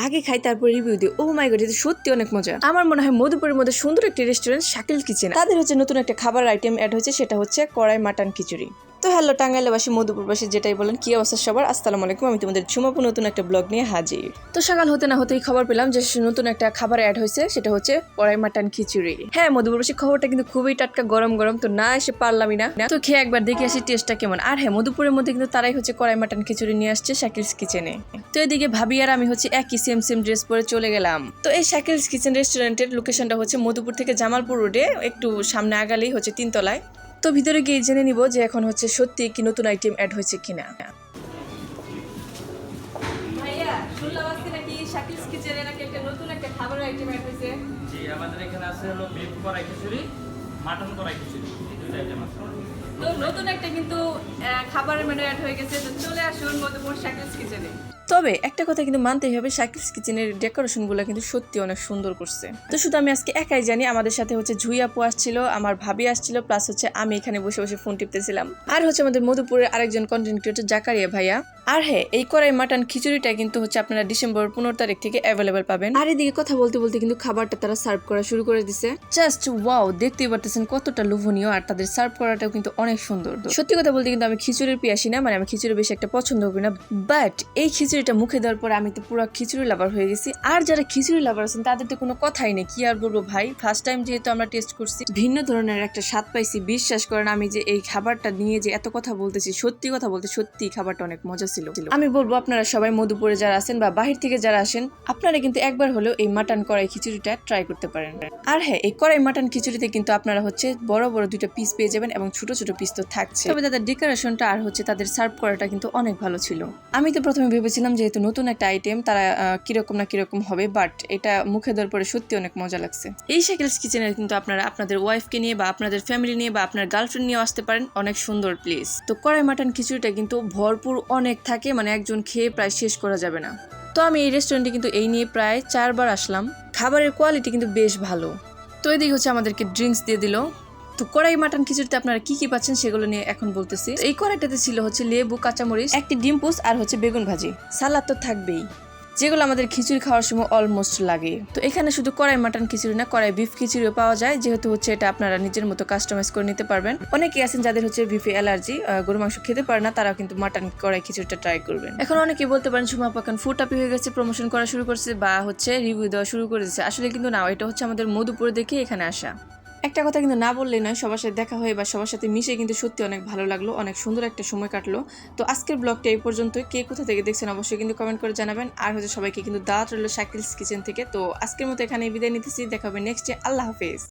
আগে খাই তারপর রিভিউ দিই। ও মাই গড, এটা সত্যি অনেক মজা। আমার মনে হয় মধুপুরের মধ্যে সুন্দর একটি রেস্টুরেন্ট শাকিল কিচেন, তাদের হচ্ছে নতুন একটা খাবার আইটেম অ্যাড হয়েছে, সেটা হচ্ছে কড়াই মাটন খিচুড়ি। তো হ্যালো টাঙ্গাইলবাসী, মধুপুরবাসী, যেটাই বলেন, কি অবস্থা সবার? আসসালামু আলাইকুম, আমি তোমাদের ঝুমাপু নতুন একটা ব্লগ নিয়ে হাজির। তো সকাল হতে না হতেই খবর পেলাম যে নতুন একটা খাবার অ্যাড হয়েছে, সেটা হচ্ছে কড়াই মাটন খিচুড়ি। হ্যাঁ মধুপুরবাসী, খবরটা কিন্তু খুবই টাটকা, গরম গরম। তো না এসে পারলামই না, তো খেয়ে একবার দেখে আসি টেস্টটা কেমন। আর হ্যাঁ, মধুপুরের মধ্যে কিন্তু তারাই হচ্ছে কড়াই মাটন খিচুড়ি নিয়ে আসছে শাকিলস কিচেনে। তো এদিকে ভাবি আর আমি হচ্ছে একই সেম ড্রেস পরে চলে গেলাম। তো এই শাকিলস কিচেন রেস্টুরেন্টের লোকেশনটা হচ্ছে মধুপুর থেকে জামালপুর রোডে একটু সামনে আগালেই হচ্ছে 3 তলায়। তো ভিতরে গিয়ে জেনে নিব যে এখন হচ্ছে সত্যি কি নতুন আইটেম অ্যাড হয়েছে কিনা। ভাইয়া, শুনলাম আজকে নাকি শাকিলস কিচেনে নাকি একটা নতুন একটা খাবার আইটেম অ্যাড হয়েছে। জি, আমাদের এখানে আছে হলো বিফ কড়াই খিচুড়ি, মাটন কড়াই খিচুড়ি, এই দুইটা আইটেম আছে। তো নতুন একটা কিন্তু খাবারের মেনু অ্যাড হয়ে গেছে। তো চলে আসুন মধুপুর শাকিলস কিচেনে। তবে একটা কথা কিন্তু মানতেই হবে, শাকিলস কিচেনের ডেকোরেশন গুলো কিন্তু সত্যি অনেক সুন্দর করছে। তো শুধু আমি আজকে একাই জানি, আমাদের সাথে হচ্ছে জুই আপু আসছিল, আমার ভাবি আসছিল, প্লাস হচ্ছে আমি এখানে বসে বসে ফোন টিপতেছিলাম, আর হচ্ছে আমাদের মধুপুরের আরেকজন কন্টেন্ট ক্রিয়েটর জাকারিয়া ভাইয়া। আর হ্যাঁ, এই কড়াই মাটন খিচুড়িটা কিন্তু হচ্ছে আপনারা ডিসেম্বর 15 তারিখ থেকে অ্যাভেলেবেল পাবেন। আর এদিকে কথা বলতে বলতে কিন্তু খাবারটা তারা সার্ভ করা শুরু করে দিছে। জাস্ট ওয়াও, দেখতেই পারতেছেন কতটা লোভনীয়, আর তাদের সার্ভ করাটাও কিন্তু অনেক সুন্দর। সত্যি কথা বলতে কিন্তু আমি খিচুড়ির পিয়াসি না, মানে আমি খিচুড়ি বেশি একটা পছন্দ করি না, বাট এই খিচুড়িটা মুখে দেওয়ার পর আমি তো পুরো খিচুড়ি লাভার হয়ে গেছি। আর যারা খিচুড়ি লাভার আছেন তাদের তো কোনো কথাই নেই, কি আর বলবো ভাই। ফার্স্ট টাইম যেহেতু আমরা টেস্ট করছি, ভিন্ন ধরনের একটা স্বাদ পাইছি। বিশ্বাস করেন, আমি যে এই খাবারটা নিয়ে যে এত কথা বলতেছি, সত্যি কথা বলতে সত্যি খাবারটা অনেক মজা ছিল। আমি বলবো আপনারা সবাই মধুপুরে যারা আছেন বা বাহির থেকে যারা আসেন, আপনারা কিন্তু একবার হলেও এই মাটন কড়াই খিচুড়িটা ট্রাই করতে পারেন। আর হ্যাঁ, এই কড়াই মাটন খিচুড়িতে কিন্তু আপনারা হচ্ছে বড় বড় 2টা পিস পেয়ে যাবেন এবং ছোট ছোট পিস তো থাকছে। তবে তাদের ডেকোরেশনটা আর হচ্ছে তাদের সার্ভ করাটা কিন্তু অনেক ভালো ছিল। আমি তো প্রথমে ভেবেছিলাম যেহেতু নতুন একটা আইটেম, তারা কিরকম না কিরকম হবে, বাট এটা মুখে দেওয়ার পরে সত্যি অনেক মজা লাগছে। এই শাকিলস কিচেনে কিন্তু আপনারা আপনাদের ওয়াইফকে নিয়ে বা আপনাদের ফ্যামিলি নিয়ে বা আপনার গার্লফ্রেন্ড নিয়ে আসতে পারেন, অনেক সুন্দর প্লেস। তো কড়াই মাটন খিচুড়িটা কিন্তু ভরপুর অনেক থাকে, মানে একজন খেয়ে প্রায় শেষ করা যাবে না। তো আমি এই রেস্টুরেন্টে কিন্তু এই নিয়ে প্রায় 4 বার আসলাম। খাবারের কোয়ালিটি কিন্তু বেশ ভালো। তো এদিকে হচ্ছে আমাদেরকে ড্রিঙ্কস দিয়ে দিল। তো কড়াই মাটন খিচুড়িতে আপনারা কি কি পাচ্ছেন সেগুলো নিয়ে এখন বলতেছি। এই কড়াইটাতে ছিল হচ্ছে লেবু, কাঁচামরিচ, একটি ডিম পোস আর হচ্ছে বেগুন ভাজি, সালাদ তো থাকবেই, যেগুলো আমাদের খিচুড়ি খাওয়ার সময় অলমোস্ট লাগে। তো এখানে শুধু কড়াই মাটন খিচুড়ি না, কড়াই বিফ খিচুড়িও পাওয়া যায়, যেহেতু হচ্ছে এটা আপনারা নিজের মতো কাস্টমাইজ করে নিতে পারবেন। অনেকেই আছেন যাদের হচ্ছে বিফে অ্যালার্জি, গরু মাংস খেতে পারে না, তারাও কিন্তু মাটন কড়াই খিচুড়িটা ট্রাই করবেন। এখন অনেকেই বলতে পারেন ঝুমা পাকান ফুড টাপি হয়ে গেছে, প্রমোশন করা শুরু করছে বা হচ্ছে রিভিউ দেওয়া শুরু করে দিচ্ছে। আসলে কিন্তু না, এটা হচ্ছে আমাদের মধুপুরে দেখে এখানে আসা। একটা কথা কিন্তু না বললেই নয়, সবার সাথে দেখা হয়ে বা সবার সাথে মিশে কিন্তু সত্যি অনেক ভালো লাগলো, অনেক সুন্দর একটা সময় কাটলো। তো আজকের ব্লগটা এই পর্যন্ত। কে কোথা থেকে দেখছেন অবশ্যই কিন্তু কমেন্ট করে জানাবেন। আর হচ্ছে সবাইকে কিন্তু দাওয়াত রইল শাকিলস কিচেন থেকে। তো আজকের মতো এখানে বিদায় নিতেছি, দেখা হবে নেক্সট ডে। আল্লাহ হাফেজ।